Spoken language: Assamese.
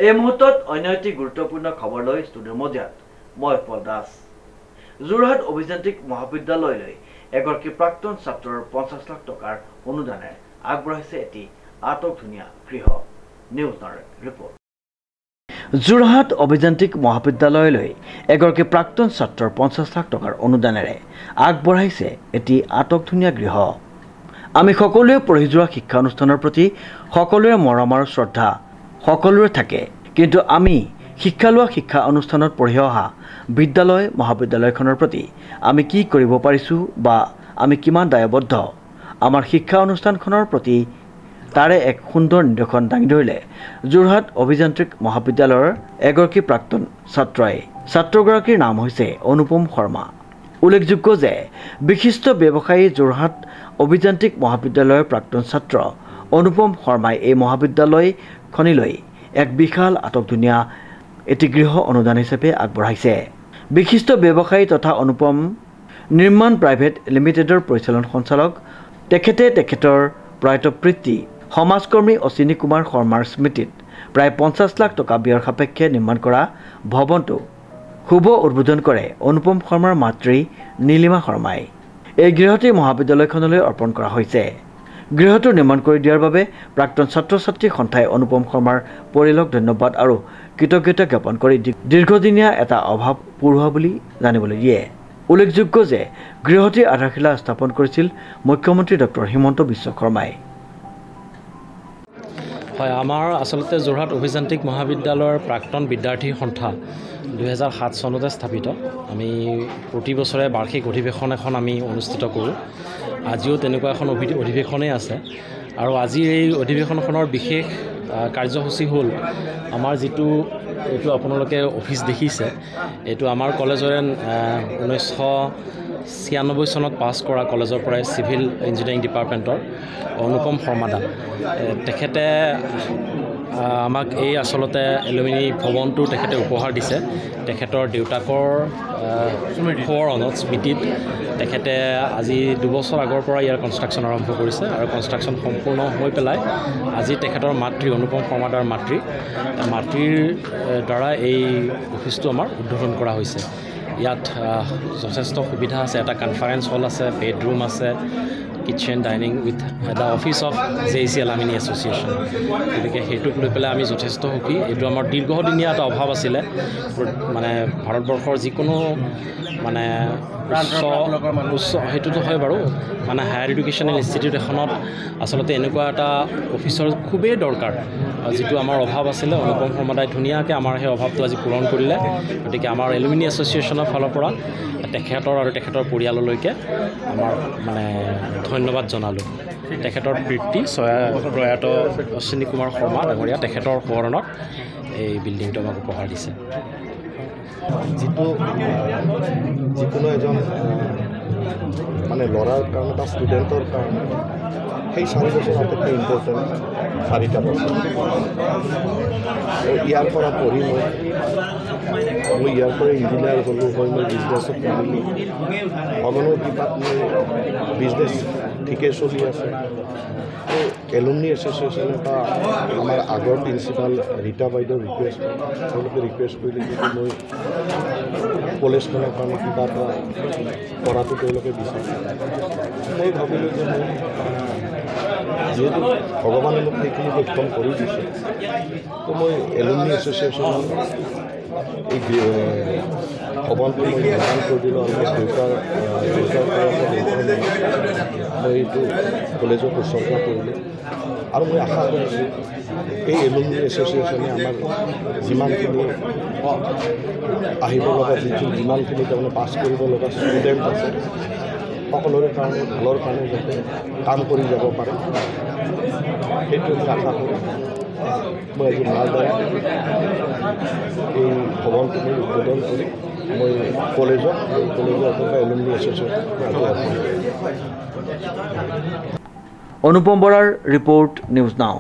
এই মুহূৰ্তত অন্য এটি গুৰুত্বপূৰ্ণ খবৰ লৈ ষ্টুডিঅ'ৰ মজিয়াত মই পল দাস। যোৰহাট অভিযান্ত্ৰিক মহাবিদ্যালয়লৈ এগৰাকী প্ৰাক্তন ছাত্ৰৰ 50 লাখ টকাৰ অনুদানেৰে আগবঢ়াইছে এটি আটকধুনীয়া গৃহ। নিউজ নাওৰ ৰিপৰ্ট। যোৰহাট অভিযান্ত্ৰিক মহাবিদ্যালয়লৈ এগৰাকী প্ৰাক্তন ছাত্ৰৰ 50 লাখ টকাৰ অনুদানেৰে আগবঢ়াইছে এটি আটকধুনীয়া গৃহ। আমি সকলোৱে পঢ়ি যোৱা শিক্ষানুষ্ঠানৰ প্ৰতি সকলোৰে মৰম আৰু শ্ৰদ্ধা সকলোৰে থাকে, কিন্তু আমি শিক্ষা লোৱা শিক্ষা অনুষ্ঠানত পঢ়ি অহা বিদ্যালয় মহাবিদ্যালয়খনৰ প্ৰতি আমি কি কৰিব পাৰিছোঁ বা আমি কিমান দায়বদ্ধ আমাৰ শিক্ষা অনুষ্ঠানখনৰ প্ৰতি তাৰে এক সুন্দৰ নিদৰ্শন দাঙি ধৰিলে যোৰহাট অভিযান্ত্ৰিক মহাবিদ্যালয়ৰ এগৰাকী প্ৰাক্তন ছাত্ৰই। ছাত্ৰগৰাকীৰ নাম হৈছে অনুপম শৰ্মা। উল্লেখযোগ্য যে বিশিষ্ট ব্যৱসায়ী যোৰহাট অভিযান্ত্ৰিক মহাবিদ্যালয়ৰ প্ৰাক্তন ছাত্ৰ অনুপম শৰ্মাই এই মহাবিদ্যালয়খনিলৈ এক বিশাল আটকধুনীয়া এটি গৃহ অনুদান হিচাপে আগবঢ়াইছে। বিশিষ্ট ব্যৱসায়ী তথা অনুপম নিৰ্মাণ প্ৰাইভেট লিমিটেডৰ পৰিচালন সঞ্চালক। তেখেতৰ প্ৰয়াতপৃত্তি সমাজকৰ্মী অশ্বিনী কুমাৰ শৰ্মাৰ স্মৃতিত প্ৰায় 50 লাখ টকা ব্যয়ৰ সাপেক্ষে নিৰ্মাণ কৰা ভৱনটো শুভ উদ্বোধন কৰে অনুপম শৰ্মাৰ মাতৃ নীলিমা শৰ্মাই। এই গৃহটি মহাবিদ্যালয়খনলৈ অৰ্পণ কৰা হৈছে। গৃহটো নিৰ্মাণ কৰি দিয়াৰ বাবে প্ৰাক্তন ছাত্ৰ ছাত্ৰী সন্থাই অনুপম শৰ্মাৰ পৰিয়ালক ধন্যবাদ আৰু কৃতজ্ঞতা জ্ঞাপন কৰি দীৰ্ঘদিনীয়া এটা অভাৱ পূৰোৱা বুলি জানিবলৈ দিয়ে। উল্লেখযোগ্য যে গৃহটিৰ আধাৰশিলা স্থাপন কৰিছিল মুখ্যমন্ত্ৰী ডক্টৰ হিমন্ত বিশ্ব শৰ্মাই। হয়, আমাৰ আচলতে যোৰহাট অভিযান্ত্ৰিক মহাবিদ্যালয়ৰ প্ৰাক্তন বিদ্যাৰ্থী সন্থা 2007 চনতে স্থাপিত। আমি প্ৰতি বছৰে বাৰ্ষিক অধিৱেশন এখন আমি অনুষ্ঠিত কৰোঁ। আজিও তেনেকুৱা এখন অধিৱেশনেই আছে আৰু আজিৰ এই অধিৱেশনখনৰ বিশেষ কাৰ্যসূচী হ'ল আমাৰ এইটো আপোনালোকে অফিচ দেখিছে, এইটো আমাৰ কলেজৰে 1996 চনত পাছ কৰা কলেজৰ পৰাই চিভিল ইঞ্জিনিয়াৰিং ডিপাৰ্টমেণ্টৰ অনুপম শৰ্মাদা। তেখেতে আমাক এই আচলতে এলুমিনি ভৱনটো তেখেতে উপহাৰ দিছে। তেখেতৰ দেউতাকৰ সোঁৱৰণত স্মৃতিত তেখেতে আজি 2 বছৰ আগৰ পৰা ইয়াৰ কনষ্ট্ৰাকশ্যন আৰম্ভ কৰিছে আৰু কনষ্ট্ৰাকশ্যন সম্পূৰ্ণ হৈ পেলাই আজি তেখেতৰ মাতৃ অনুপম শৰ্মাদাৰ মাতৃৰ দ্বাৰা এই অফিচটো আমাৰ উদ্বোধন কৰা হৈছে। ইয়াত যথেষ্ট সুবিধা আছে। এটা কনফাৰেন্স হল আছে, বেডৰুম আছে, kitchen dining with the office of JEC alumni association. গতিকে সেইটোক লৈ পেলাই আমি যথেষ্ট সুখী। এইটো আমাৰ দীৰ্ঘদিনীয়া এটা অভাৱ আছিলে। মানে ভাৰতবৰ্ষৰ যিকোনো মানে উচ্চ সেইটোতো হয় বাৰু, মানে হায়াৰ এডুকেশ্যনেল ইনষ্টিটিউট এখনত আচলতে এনেকুৱা এটা অফিচৰ খুবেই দৰকাৰ, যিটো আমাৰ অভাৱ আছিলে। অনুপম শৰ্মাদাই ধুনীয়াকৈ আমাৰ সেই অভাৱটো আজি পূৰণ কৰিলে। গতিকে আমাৰ এলুমিনি এছ'চিয়েশ্যনৰ ফালৰ পৰা তেখেতৰ আৰু তেখেতৰ পৰিয়াললৈকে আমাৰ মানে ধন্যবাদ জনালোঁ। তেখেতৰ পিতৃ প্ৰয়াত অশ্বিনী কুমাৰ শৰ্মা ডাঙৰীয়া, তেখেতৰ সোঁৱৰণত এই বিল্ডিংটো আমাক উপহাৰ দিছে। যিকোনো এজন মানে ল'ৰাৰ কাৰণে বা ষ্টুডেণ্টৰ কাৰণে সেই 4 বছৰ আটাইতকৈ ইম্পৰ্টেণ্ট 4টা বছৰ। ইয়াৰ পৰা পঢ়ি মই ইয়াৰ পৰা ইঞ্জিনিয়াৰ হ'লোঁ, মই বিজনেছত পঢ়িলোঁ। ভগৱানৰ কৃপাত মই বিজনেছ ঠিকে চলি আছে। এলুমিনি এছ'চিয়েশ্যনে বা আমাৰ আগৰ প্ৰিন্সিপাল ৰীতা বাইদেউ তেওঁলোকে ৰিকুৱেষ্ট কৰিলে যে মই কলেজখনৰ কাৰণে কিবা এটা কৰাটো তেওঁলোকে বিচাৰে। মই ভাবিলোঁ যে মই যিহেতু ভগৱানে মোক সেইখিনি সক্ষম কৰি দিছে, তো মই এলুমিনি এছ'চিয়েশ্যনৰ এই ভৱনটো মই নিৰ্মাণ কৰি দিলোঁ আৰু দেউতাৰ মই এইটো কলেজত উৎসৰ্গা কৰিলোঁ। আৰু মই আশা কৰিছোঁ এই এলুমিনি এছ'চিয়েশ্যনে আমাৰ যিমানখিনি আহিব লগা যিমানখিনি তাৰমানে পাছ কৰিব লগা ষ্টুডেণ্ট আছে সকলোৰে কাৰণে ভালৰ কাৰণে যাতে কাম কৰি যাব পাৰে, সেইটো আমি আশা কৰোঁ। মই আজি মাৰ দ্বাৰা এই ভৱনটো মই উদ্বোধন কৰি মই কলেজত অথবা এলুমিনি এছ'চিয়েশ্যন। অনুপম বৰাৰ ৰিপৰ্ট, নিউজ নাও।